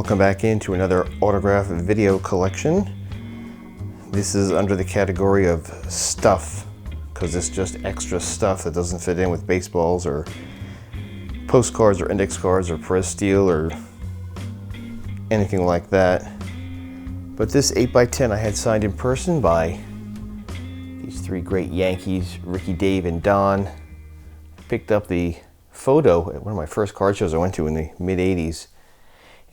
Welcome back into another autograph video collection. This is under the category of stuff, because it's just extra stuff that doesn't fit in with baseballs or postcards or index cards or press steel or anything like that. But this 8x10 I had signed in person by these three great Yankees, Ricky, Dave, and Don. I picked up the photo at one of my first card shows I went to in the mid-'80s.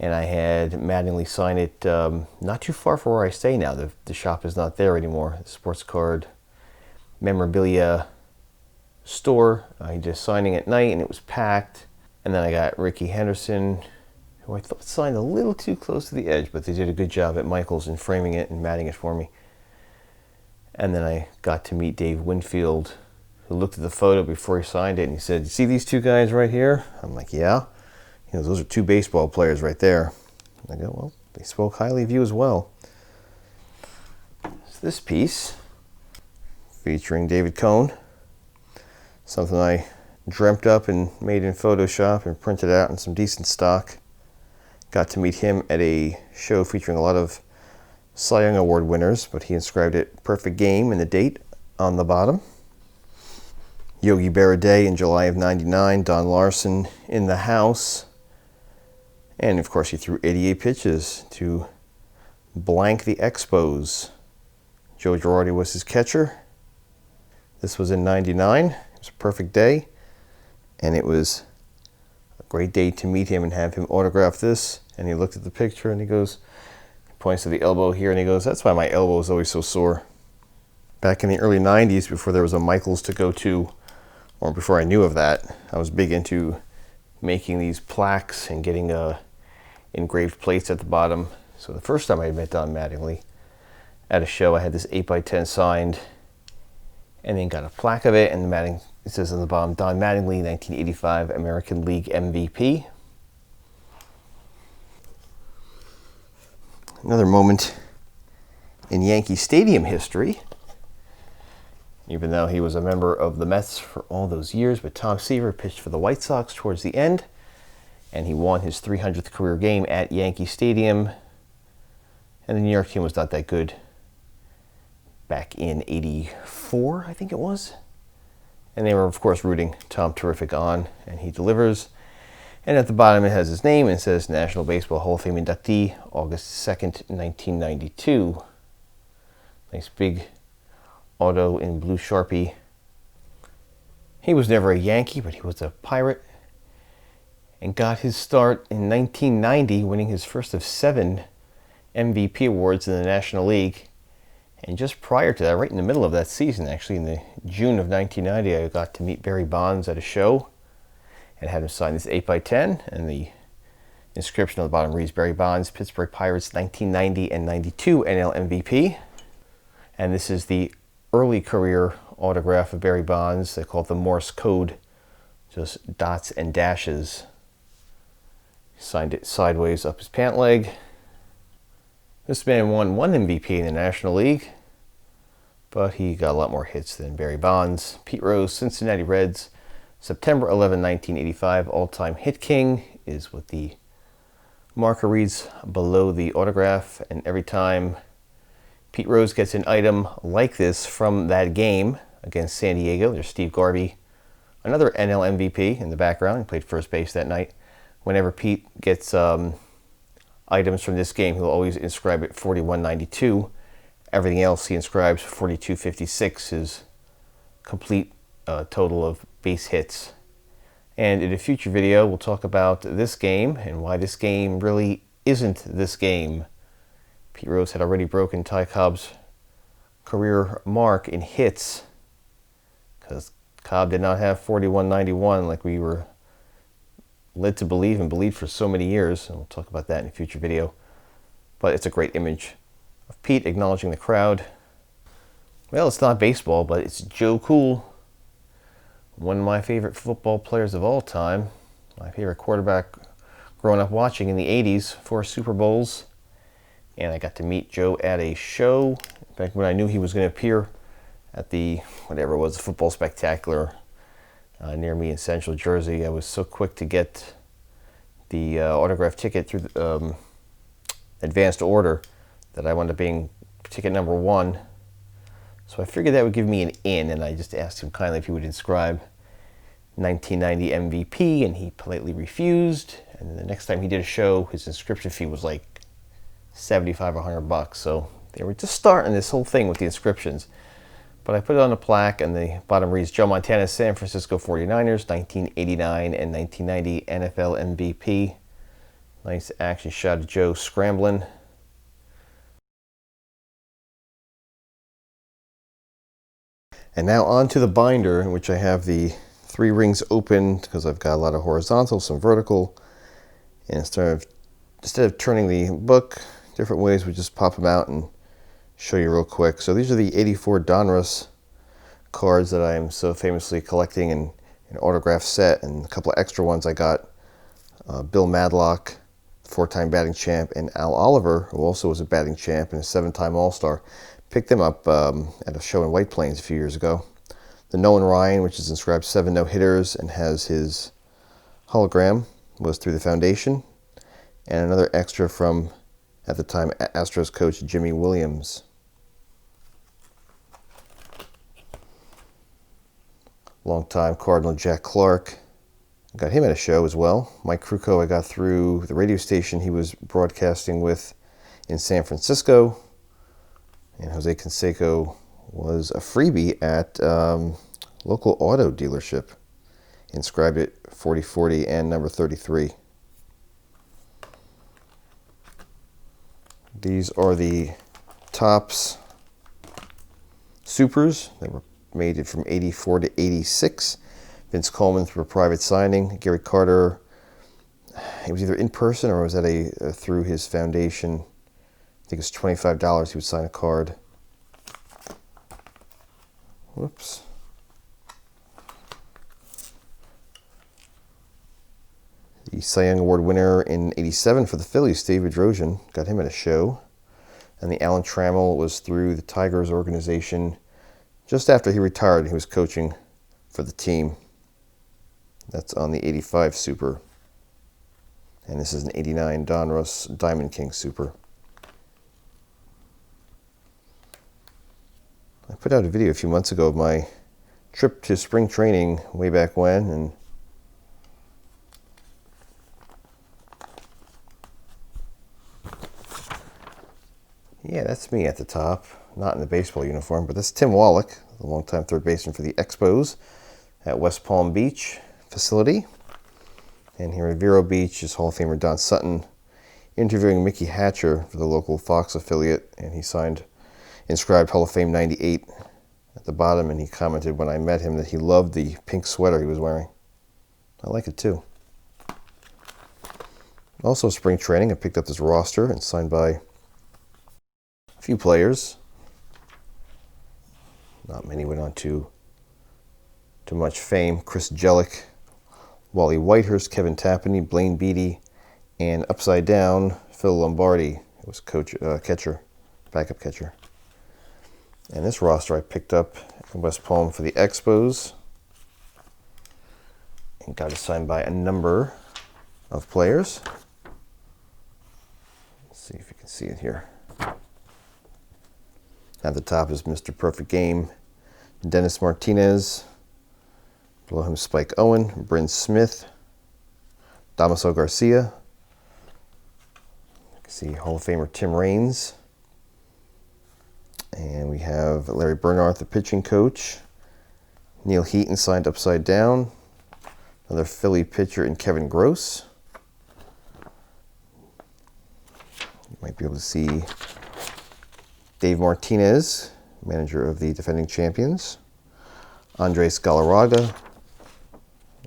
And I had Mattingly sign it not too far from where I stay now. The shop is not there anymore. The sports card memorabilia store. I just signing at night and it was packed. And then I got Ricky Henderson, who I thought signed a little too close to the edge, but they did a good job at Michaels in framing it and matting it for me. And then I got to meet Dave Winfield, who looked at the photo before he signed it and he said, "You see these two guys right here?" I'm like, "Yeah." He goes, "Those are two baseball players right there." I go, "Well, they spoke highly of you as well." It's this piece featuring David Cohn, something I dreamt up and made in Photoshop and printed out in some decent stock. Got to meet him at a show featuring a lot of Cy Young Award winners, but he inscribed it "Perfect Game" and the date on the bottom. Yogi Berra Day in July of '99, Don Larson in the house. And of course he threw 88 pitches to blank the Expos. Joe Girardi was his catcher. This was in '99. It was a perfect day. And it was a great day to meet him and have him autograph this. And he looked at the picture and he goes, he points to the elbow here and he goes, "That's why my elbow is always so sore." Back in the early '90s, before there was a Michaels to go to, or before I knew of that, I was big into making these plaques and getting engraved plates at the bottom. So the first time I met Don Mattingly at a show, I had this 8x10 signed and then got a plaque of it, and it says on the bottom, "Don Mattingly, 1985 American League MVP." Another moment in Yankee Stadium history, even though he was a member of the Mets for all those years, but Tom Seaver pitched for the White Sox towards the end, and he won his 300th career game at Yankee Stadium. And the New York team was not that good back in '84, I think it was. And they were, of course, rooting Tom Terrific on, and he delivers. And at the bottom it has his name and it says National Baseball Hall of Fame inductee, August 2nd, 1992. Nice big auto in blue Sharpie. He was never a Yankee, but he was a Pirate and got his start in 1990, winning his first of 7 MVP awards in the National League. And just prior to that, right in the middle of that season, actually in the June of 1990, I got to meet Barry Bonds at a show and had him sign this 8x10, and the inscription on the bottom reads, "Barry Bonds, Pittsburgh Pirates, 1990 and 92 NL MVP." And this is the early career autograph of Barry Bonds. They call it the Morse code, just dots and dashes. Signed it sideways up his pant leg. This man won 1 MVP in the National League, but he got a lot more hits than Barry Bonds. Pete Rose, Cincinnati Reds, September 11, 1985, all-time hit king is what the marker reads below the autograph. And every time Pete Rose gets an item like this from that game against San Diego, there's Steve Garvey, another NL MVP in the background. He played first base that night. Whenever Pete gets items from this game, he'll always inscribe it 4192. Everything else he inscribes 4256, his complete total of base hits. And in a future video, we'll talk about this game and why this game really isn't this game. Pete Rose had already broken Ty Cobb's career mark in hits, because Cobb did not have 4191 like we were led to believe and believed for so many years. And we'll talk about that in a future video. But it's a great image of Pete acknowledging the crowd. Well, it's not baseball, but it's Joe Cool, one of my favorite football players of all time. My favorite quarterback growing up watching in the '80s, 4 Super Bowls. And I got to meet Joe at a show. In fact, when I knew he was going to appear at the, whatever it was, Football Spectacular near me in Central Jersey, I was so quick to get the autograph ticket through advanced order that I wound up being ticket number 1. So I figured that would give me an in, and I just asked him kindly if he would inscribe 1990 MVP, and he politely refused. And then the next time he did a show, his inscription fee was like $75 or $100. So they were just starting this whole thing with the inscriptions. But I put it on the plaque, and the bottom reads Joe Montana, San Francisco 49ers, 1989 and 1990 NFL MVP. Nice action shot of Joe scrambling. And now on to the binder, in which I have the 3 rings open because I've got a lot of horizontal, some vertical. And instead of turning the book different ways, we just pop them out and show you real quick. So these are the 84 Donruss cards that I'm so famously collecting in an autograph set, and a couple of extra ones I got. Bill Madlock, 4-time batting champ, and Al Oliver, who also was a batting champ and a 7-time All-Star. Picked them up at a show in White Plains a few years ago. The Nolan Ryan, which is inscribed 7 no-hitters and has his hologram, was through the foundation. And another extra from, at the time, Astros coach Jimmy Williams. Longtime Cardinal Jack Clark. Got him at a show as well. Mike Krukow I got through the radio station he was broadcasting with in San Francisco. And Jose Canseco was a freebie at local auto dealership. Inscribed it 4040 and number 33. These are the Topps Supers. They were made from 84 to 86. Vince Coleman through a private signing. Gary Carter, it was either in person or was that through his foundation. I think it's $25 he would sign a card. Whoops. The Cy Young Award winner in 87 for the Phillies, Steve Bedrosian, got him at a show. And the Alan Trammell was through the Tigers organization just after he retired. He was coaching for the team. That's on the 85 Super. And this is an 89 Donruss Diamond King Super. I put out a video a few months ago of my trip to spring training way back when, and yeah, that's me at the top, not in the baseball uniform, but that's Tim Wallach, the longtime third baseman for the Expos at West Palm Beach facility. And here at Vero Beach is Hall of Famer Don Sutton interviewing Mickey Hatcher for the local Fox affiliate, and he signed inscribed Hall of Fame 98 at the bottom, and he commented when I met him that he loved the pink sweater he was wearing. I like it too. Also spring training, I picked up this roster and signed by a few players. Not many went on to much fame. Chris Jellick, Wally Whitehurst, Kevin Tapani, Blaine Beatty, and upside down, Phil Lombardi, who was backup catcher. And this roster I picked up in West Palm for the Expos and got it signed by a number of players. Let's see if you can see it here. At the top is Mr. Perfect Game, Dennis Martinez. Below him, Spike Owen, Bryn Smith, Damaso Garcia. You can see Hall of Famer Tim Raines. And we have Larry Bernhardt, the pitching coach. Neil Heaton signed upside down. Another Philly pitcher in Kevin Gross. You might be able to see Dave Martinez, manager of the defending champions. Andres Galarraga.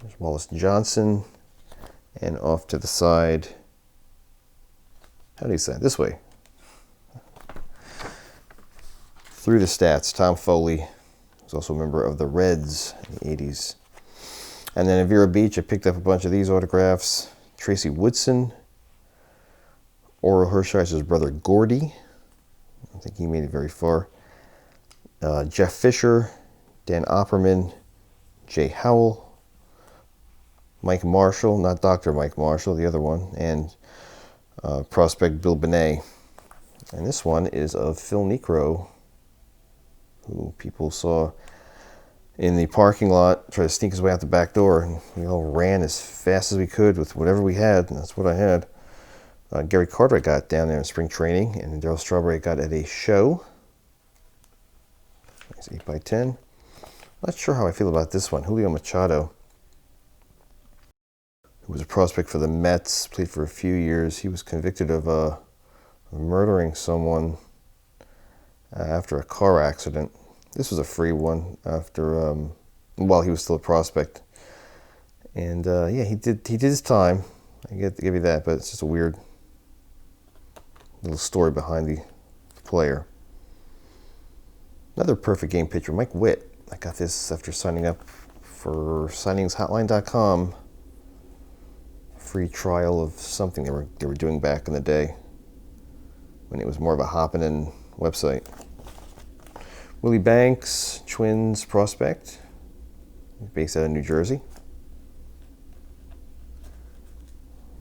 There's Wallace Johnson. And off to the side, how do you say it? This way. Through the stats, Tom Foley was also a member of the Reds in the 80s. And then at Vero Beach, I picked up a bunch of these autographs. Tracy Woodson, Orel Hershiser's brother Gordy. I don't think he made it very far. Jeff Fisher, Dan Opperman, Jay Howell, Mike Marshall, not Dr. Mike Marshall, the other one, and prospect Bill Benet. And this one is of Phil Niekro, who people saw in the parking lot, try to sneak his way out the back door, and we all ran as fast as we could with whatever we had, and that's what I had. Gary Cartwright got down there in spring training, and Darryl Strawberry got at a show. It's 8x10. Not sure how I feel about this one. Julio Machado, who was a prospect for the Mets, played for a few years. He was convicted of murdering someone after a car accident. This was a free one after while he was still a prospect, and yeah, he did his time. I get to give you that, but it's just a weird little story behind the player. Another perfect game pitcher, Mike Witt. I got this after signing up for signingshotline.com. Free trial of something they were doing back in the day when it was more of a hopping website. Willie Banks, Twins prospect, based out of New Jersey.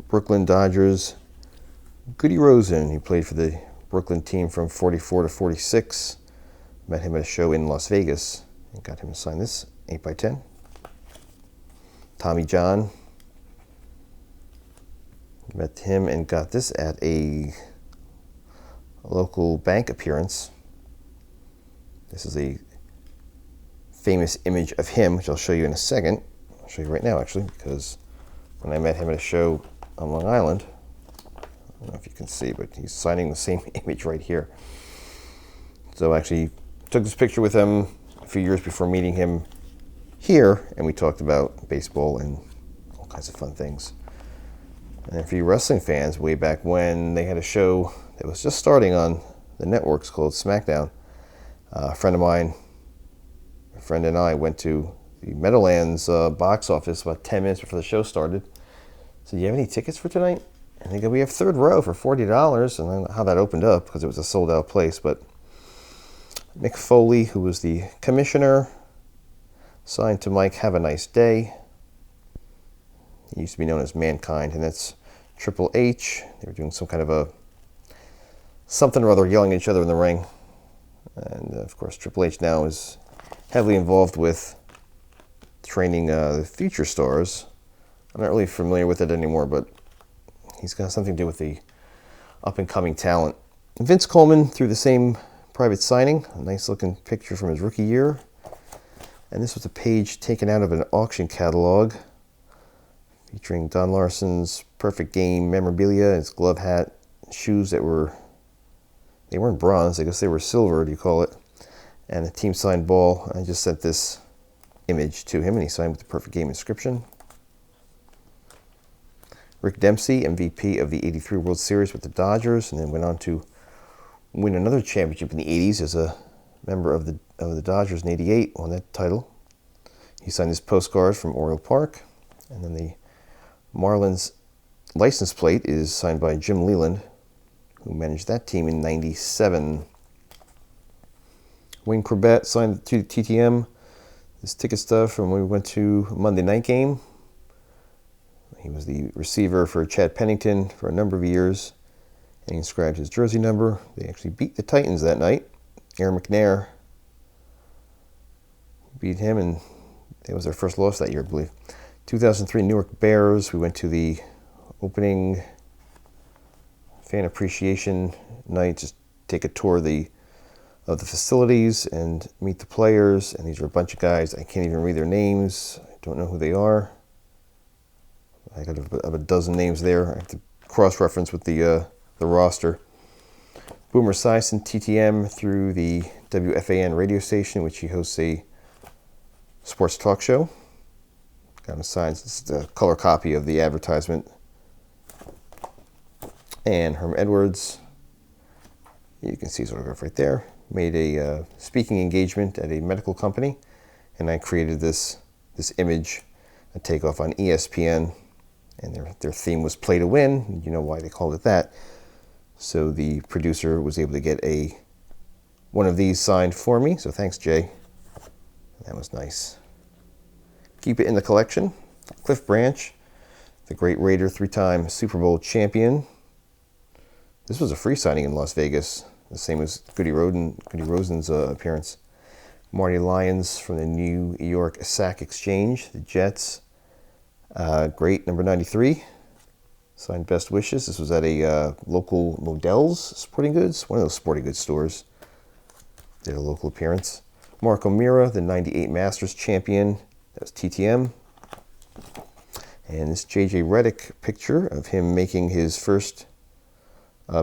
Brooklyn Dodgers, Goody Rosen. He played for the Brooklyn team from 44 to 46. Met him at a show in Las Vegas and got him to sign this 8x10. Tommy John. Met him and got this at a local bank appearance. This is a famous image of him, which I'll show you in a second. I'll show you right now, actually, because when I met him at a show on Long Island, I don't know if you can see, but he's signing the same image right here. So I actually took this picture with him a few years before meeting him here, and we talked about baseball and all kinds of fun things. And then for you wrestling fans, way back when they had a show that was just starting on the networks called SmackDown, a friend of mine, a friend and I went to the Meadowlands box office about 10 minutes before the show started. Said, "Do you have any tickets for tonight?" And they go, "We have third row for $40. And I don't know how that opened up because it was a sold out place. But Mick Foley, who was the commissioner, signed to Mike, "Have a nice day." He used to be known as Mankind, and that's Triple H. They were doing some kind of something or other, yelling at each other in the ring. And of course, Triple H now is heavily involved with training the future stars. I'm not really familiar with it anymore, but he's got something to do with the up-and-coming talent. Vince Coleman through the same private signing, a nice-looking picture from his rookie year. And this was a page taken out of an auction catalog featuring Don Larson's perfect game memorabilia, his glove hat, shoes that they weren't bronze, I guess they were silver, do you call it, and a team signed ball. I just sent this image to him, and he signed with the perfect game inscription. Rick Dempsey, MVP of the '83 World Series with the Dodgers, and then went on to win another championship in the '80s as a member of the Dodgers in '88, won that title. He signed his postcard from Oriole Park, and then the Marlins license plate is signed by Jim Leland, who managed that team in '97. Wayne Corbett signed to TTM. This ticket stuff from when we went to a Monday night game. He was the receiver for Chad Pennington for a number of years, and he inscribed his jersey number. They actually beat the Titans that night. Aaron McNair beat him, and it was their first loss that year, I believe. 2003 Newark Bears. We went to the opening fan appreciation night, just take a tour of the facilities and meet the players. And these are a bunch of guys. I can't even read their names. I don't know who they are. I got a dozen names there. I have to cross-reference with the roster. Boomer Esiason, TTM, through the WFAN radio station, which he hosts a sports talk show. Got him signed. This is the color copy of the advertisement. And Herm Edwards, you can see his autograph right there, made a speaking engagement at a medical company, and I created this image, a takeoff on ESPN, and their theme was Play to Win. You know why they called it that. So the producer was able to get one of these signed for me, so thanks, Jay. That was nice. Keep it in the collection. Cliff Branch, the great Raider, 3-time Super Bowl champion. This was a free signing in Las Vegas, the same as Goody Rosen's appearance. Marty Lyons from the New York Sack Exchange, the Jets. Great, number 93. Signed Best Wishes. This was at a local Modell's Sporting Goods, one of those sporting goods stores. Did a local appearance. Mark O'Meara, the 98 Masters champion. That was TTM. And this J.J. Redick picture of him making his first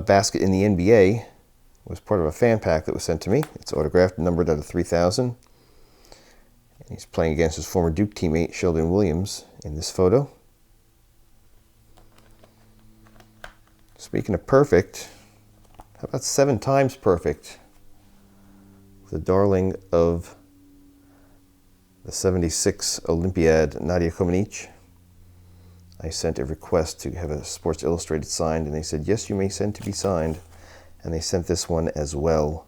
basket in the NBA was part of a fan pack that was sent to me. It's autographed, numbered out of 3,000. And he's playing against his former Duke teammate, Sheldon Williams, in this photo. Speaking of perfect, how about 7 times perfect? The darling of the 76 Olympiad, Nadia Comaneci. I sent a request to have a Sports Illustrated signed, and they said, yes, you may send to be signed. And they sent this one as well.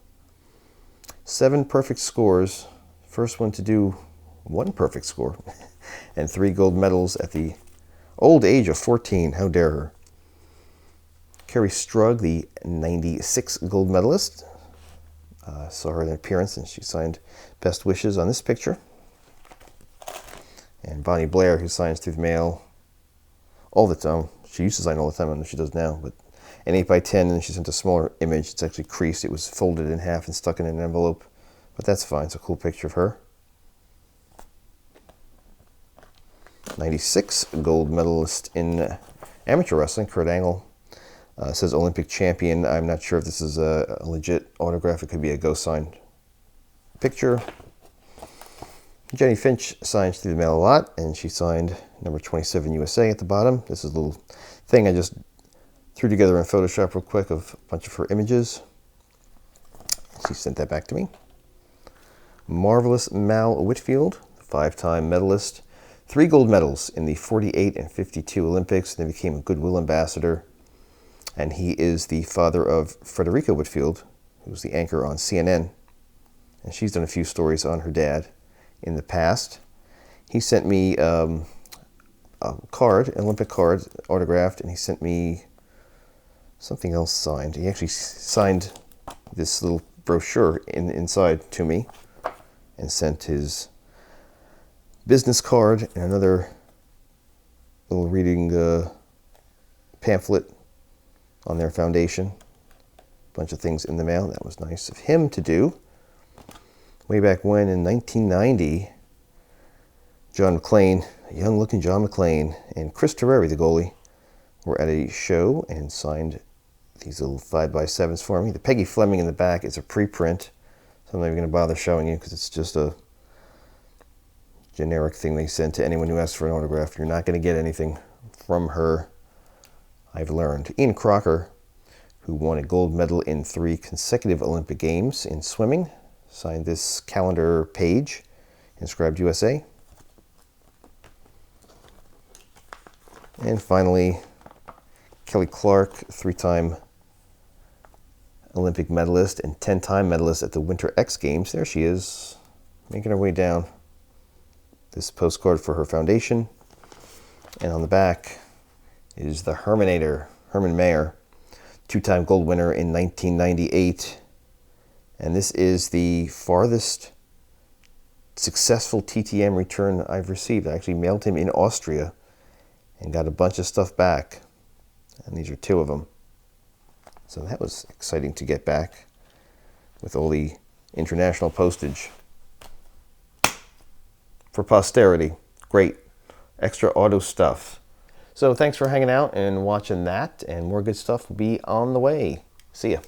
7 perfect scores. First one to do 1 perfect score. And 3 gold medals at the old age of 14. How dare her. Kerry Strug, the 96 gold medalist. Saw her in an appearance, and she signed Best Wishes on this picture. And Bonnie Blair, who signs through the mail all the time. She used to sign all the time. I don't know if she does now, but an 8x10, and she sent a smaller image. It's actually creased. It was folded in half and stuck in an envelope, but that's fine. It's a cool picture of her. 96 gold medalist in amateur wrestling, Kurt Angle. Says Olympic champion. I'm not sure if this is a legit autograph. It could be a ghost signed picture. Jenny Finch signs through the mail a lot, and she signed number 27 USA at the bottom. This is a little thing I just threw together in Photoshop real quick of a bunch of her images. She sent that back to me. Marvelous Mal Whitfield, 5-time medalist. 3 gold medals in the 48 and 52 Olympics. Then became a Goodwill ambassador. And he is the father of Frederica Whitfield, who's the anchor on CNN. And she's done a few stories on her dad in the past. He sent me a card, an Olympic card, autographed, and he sent me something else signed. He actually signed this little brochure inside to me and sent his business card and another little reading pamphlet on their foundation. A bunch of things in the mail. That was nice of him to do. Way back when, in 1990, John McClane, a young-looking John McClane, and Chris Terreri, the goalie, were at a show and signed these little 5x7s for me. The Peggy Fleming in the back is a preprint, so I'm not even going to bother showing you because it's just a generic thing they send to anyone who asks for an autograph. You're not going to get anything from her, I've learned. Ian Crocker, who won a gold medal in 3 consecutive Olympic Games in swimming, signed this calendar page, inscribed USA. And finally, Kelly Clark, 3-time Olympic medalist and 10-time medalist at the Winter X Games. There she is, making her way down. This postcard for her foundation. And on the back is the Herminator, Herman Mayer, 2-time gold winner in 1998. And this is the farthest successful TTM return I've received. I actually mailed him in Austria and got a bunch of stuff back. And these are 2 of them. So that was exciting to get back with all the international postage. For posterity. Great. Extra auto stuff. So thanks for hanging out and watching that. And more good stuff will be on the way. See ya.